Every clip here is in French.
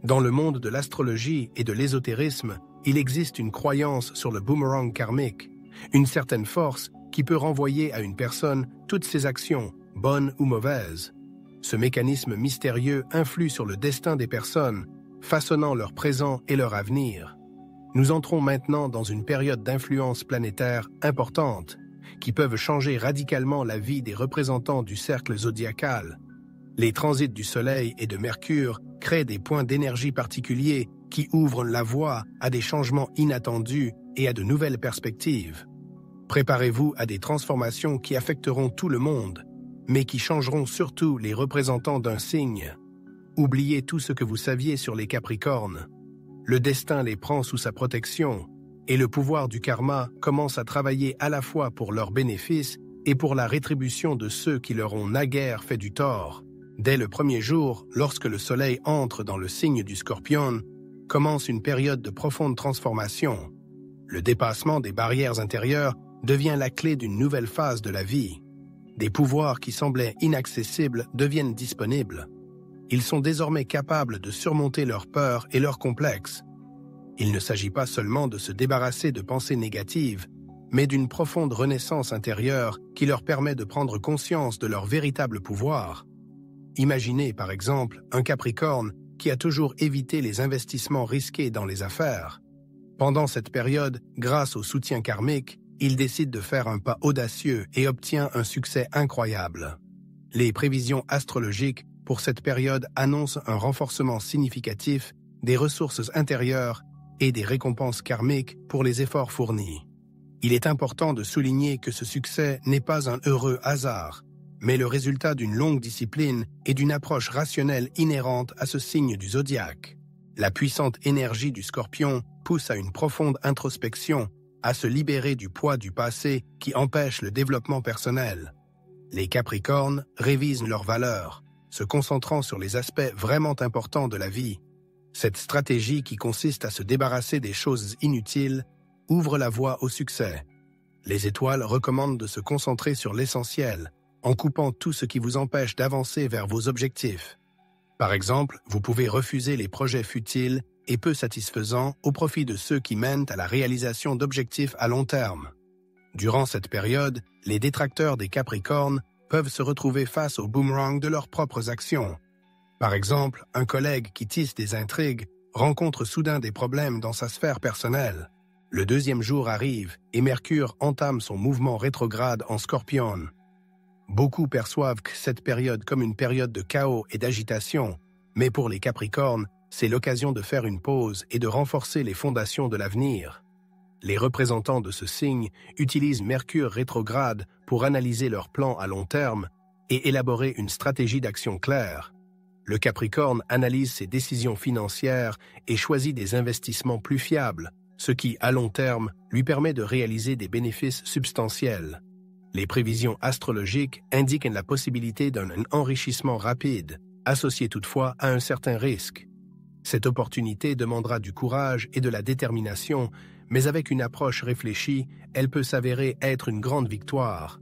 Dans le monde de l'astrologie et de l'ésotérisme, il existe une croyance sur le boomerang karmique, une certaine force qui peut renvoyer à une personne toutes ses actions, bonnes ou mauvaises. Ce mécanisme mystérieux influe sur le destin des personnes, façonnant leur présent et leur avenir. Nous entrons maintenant dans une période d'influence planétaire importante, qui peuvent changer radicalement la vie des représentants du cercle zodiacal. Les transits du Soleil et de Mercure créent des points d'énergie particuliers qui ouvrent la voie à des changements inattendus et à de nouvelles perspectives. Préparez-vous à des transformations qui affecteront tout le monde, mais qui changeront surtout les représentants d'un signe. Oubliez tout ce que vous saviez sur les Capricornes. Le destin les prend sous sa protection, et le pouvoir du karma commence à travailler à la fois pour leur bénéfice et pour la rétribution de ceux qui leur ont naguère fait du tort. Dès le premier jour, lorsque le Soleil entre dans le signe du Scorpion, commence une période de profonde transformation. Le dépassement des barrières intérieures devient la clé d'une nouvelle phase de la vie. Des pouvoirs qui semblaient inaccessibles deviennent disponibles. Ils sont désormais capables de surmonter leurs peurs et leurs complexes. Il ne s'agit pas seulement de se débarrasser de pensées négatives, mais d'une profonde renaissance intérieure qui leur permet de prendre conscience de leur véritable pouvoir. Imaginez, par exemple, un Capricorne qui a toujours évité les investissements risqués dans les affaires. Pendant cette période, grâce au soutien karmique, il décide de faire un pas audacieux et obtient un succès incroyable. Les prévisions astrologiques pour cette période annoncent un renforcement significatif des ressources intérieures et des récompenses karmiques pour les efforts fournis. Il est important de souligner que ce succès n'est pas un heureux hasard, mais le résultat d'une longue discipline et d'une approche rationnelle inhérente à ce signe du zodiaque. La puissante énergie du Scorpion pousse à une profonde introspection, à se libérer du poids du passé qui empêche le développement personnel. Les Capricornes révisent leurs valeurs, se concentrant sur les aspects vraiment importants de la vie. Cette stratégie qui consiste à se débarrasser des choses inutiles ouvre la voie au succès. Les étoiles recommandent de se concentrer sur l'essentiel, en coupant tout ce qui vous empêche d'avancer vers vos objectifs. Par exemple, vous pouvez refuser les projets futiles et peu satisfaisants au profit de ceux qui mènent à la réalisation d'objectifs à long terme. Durant cette période, les détracteurs des Capricornes peuvent se retrouver face au boomerang de leurs propres actions. Par exemple, un collègue qui tisse des intrigues rencontre soudain des problèmes dans sa sphère personnelle. Le deuxième jour arrive et Mercure entame son mouvement rétrograde en Scorpion. Beaucoup perçoivent cette période comme une période de chaos et d'agitation, mais pour les Capricornes, c'est l'occasion de faire une pause et de renforcer les fondations de l'avenir. Les représentants de ce signe utilisent Mercure rétrograde pour analyser leurs plans à long terme et élaborer une stratégie d'action claire. Le Capricorne analyse ses décisions financières et choisit des investissements plus fiables, ce qui, à long terme, lui permet de réaliser des bénéfices substantiels. Les prévisions astrologiques indiquent la possibilité d'un enrichissement rapide, associé toutefois à un certain risque. Cette opportunité demandera du courage et de la détermination, mais avec une approche réfléchie, elle peut s'avérer être une grande victoire.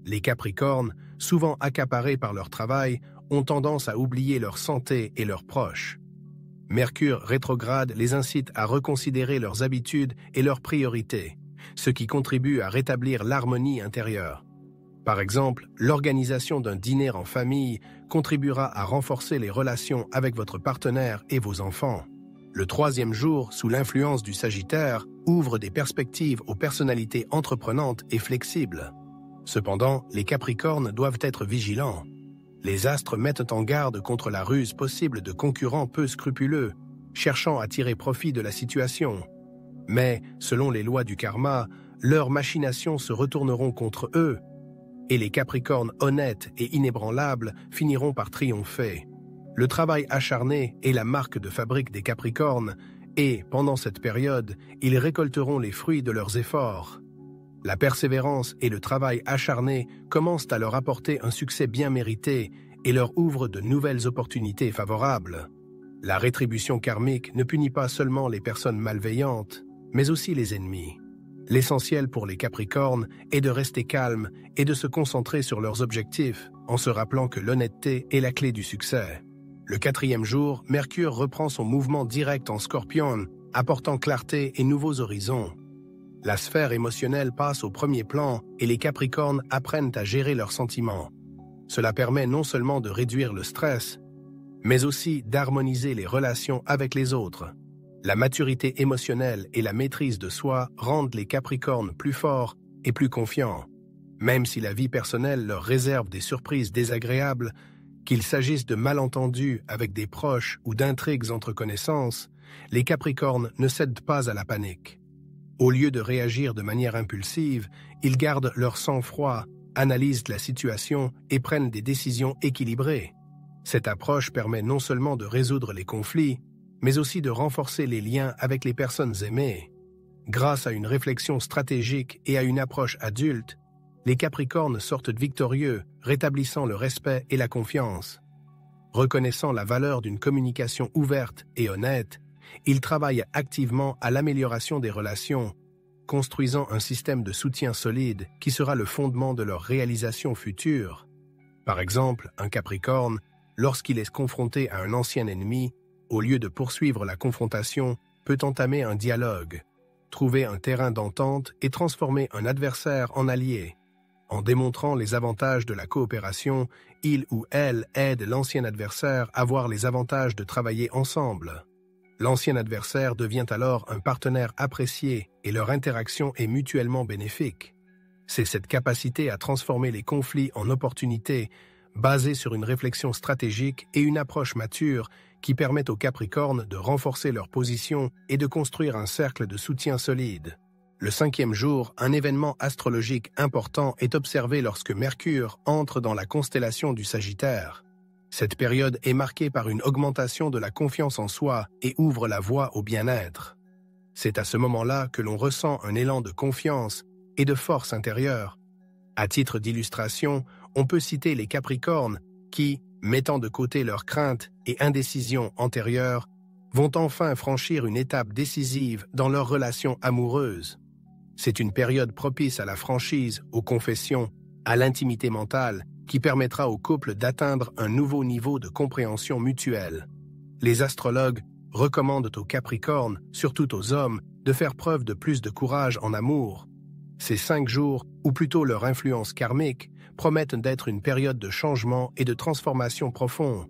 Les Capricornes, souvent accaparés par leur travail, ont tendance à oublier leur santé et leurs proches. Mercure rétrograde les incite à reconsidérer leurs habitudes et leurs priorités, ce qui contribue à rétablir l'harmonie intérieure. Par exemple, l'organisation d'un dîner en famille contribuera à renforcer les relations avec votre partenaire et vos enfants. Le troisième jour, sous l'influence du Sagittaire, ouvre des perspectives aux personnalités entreprenantes et flexibles. Cependant, les Capricornes doivent être vigilants. Les astres mettent en garde contre la ruse possible de concurrents peu scrupuleux, cherchant à tirer profit de la situation. Mais, selon les lois du karma, leurs machinations se retourneront contre eux, et les Capricornes honnêtes et inébranlables finiront par triompher. Le travail acharné est la marque de fabrique des Capricornes, et, pendant cette période, ils récolteront les fruits de leurs efforts. La persévérance et le travail acharné commencent à leur apporter un succès bien mérité et leur ouvrent de nouvelles opportunités favorables. La rétribution karmique ne punit pas seulement les personnes malveillantes, mais aussi les ennemis. L'essentiel pour les Capricornes est de rester calmes et de se concentrer sur leurs objectifs en se rappelant que l'honnêteté est la clé du succès. Le 4e jour, Mercure reprend son mouvement direct en Scorpion, apportant clarté et nouveaux horizons. La sphère émotionnelle passe au premier plan et les Capricornes apprennent à gérer leurs sentiments. Cela permet non seulement de réduire le stress, mais aussi d'harmoniser les relations avec les autres. La maturité émotionnelle et la maîtrise de soi rendent les Capricornes plus forts et plus confiants. Même si la vie personnelle leur réserve des surprises désagréables, qu'il s'agisse de malentendus avec des proches ou d'intrigues entre connaissances, les Capricornes ne cèdent pas à la panique. Au lieu de réagir de manière impulsive, ils gardent leur sang-froid, analysent la situation et prennent des décisions équilibrées. Cette approche permet non seulement de résoudre les conflits, mais aussi de renforcer les liens avec les personnes aimées. Grâce à une réflexion stratégique et à une approche adulte, les Capricornes sortent victorieux, rétablissant le respect et la confiance. Reconnaissant la valeur d'une communication ouverte et honnête, ils travaillent activement à l'amélioration des relations, construisant un système de soutien solide qui sera le fondement de leur réalisation future. Par exemple, un Capricorne, lorsqu'il est confronté à un ancien ennemi, au lieu de poursuivre la confrontation, peut entamer un dialogue, trouver un terrain d'entente et transformer un adversaire en allié. En démontrant les avantages de la coopération, il ou elle aide l'ancien adversaire à voir les avantages de travailler ensemble. L'ancien adversaire devient alors un partenaire apprécié et leur interaction est mutuellement bénéfique. C'est cette capacité à transformer les conflits en opportunités, basée sur une réflexion stratégique et une approche mature, qui permettent aux Capricornes de renforcer leur position et de construire un cercle de soutien solide. Le 5e jour, un événement astrologique important est observé lorsque Mercure entre dans la constellation du Sagittaire. Cette période est marquée par une augmentation de la confiance en soi et ouvre la voie au bien-être. C'est à ce moment-là que l'on ressent un élan de confiance et de force intérieure. À titre d'illustration, on peut citer les Capricornes qui, mettant de côté leurs craintes et indécisions antérieures, vont enfin franchir une étape décisive dans leur relation amoureuse. C'est une période propice à la franchise, aux confessions, à l'intimité mentale, qui permettra au couple d'atteindre un nouveau niveau de compréhension mutuelle. Les astrologues recommandent aux Capricornes, surtout aux hommes, de faire preuve de plus de courage en amour. Ces 5 jours, ou plutôt leur influence karmique, promettent d'être une période de changement et de transformation profond.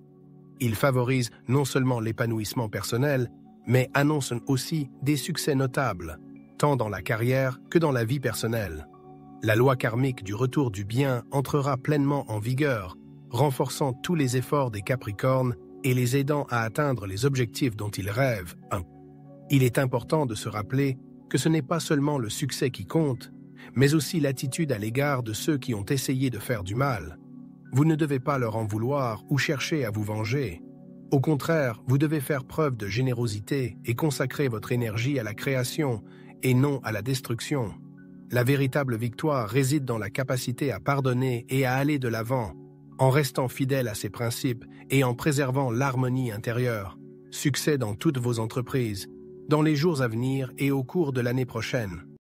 Ils favorisent non seulement l'épanouissement personnel, mais annoncent aussi des succès notables, tant dans la carrière que dans la vie personnelle. La loi karmique du retour du bien entrera pleinement en vigueur, renforçant tous les efforts des Capricornes et les aidant à atteindre les objectifs dont ils rêvent. Il est important de se rappeler que ce n'est pas seulement le succès qui compte, mais aussi l'attitude à l'égard de ceux qui ont essayé de faire du mal. Vous ne devez pas leur en vouloir ou chercher à vous venger. Au contraire, vous devez faire preuve de générosité et consacrer votre énergie à la création et non à la destruction. La véritable victoire réside dans la capacité à pardonner et à aller de l'avant, en restant fidèle à ses principes et en préservant l'harmonie intérieure. Succès dans toutes vos entreprises, dans les jours à venir et au cours de l'année prochaine.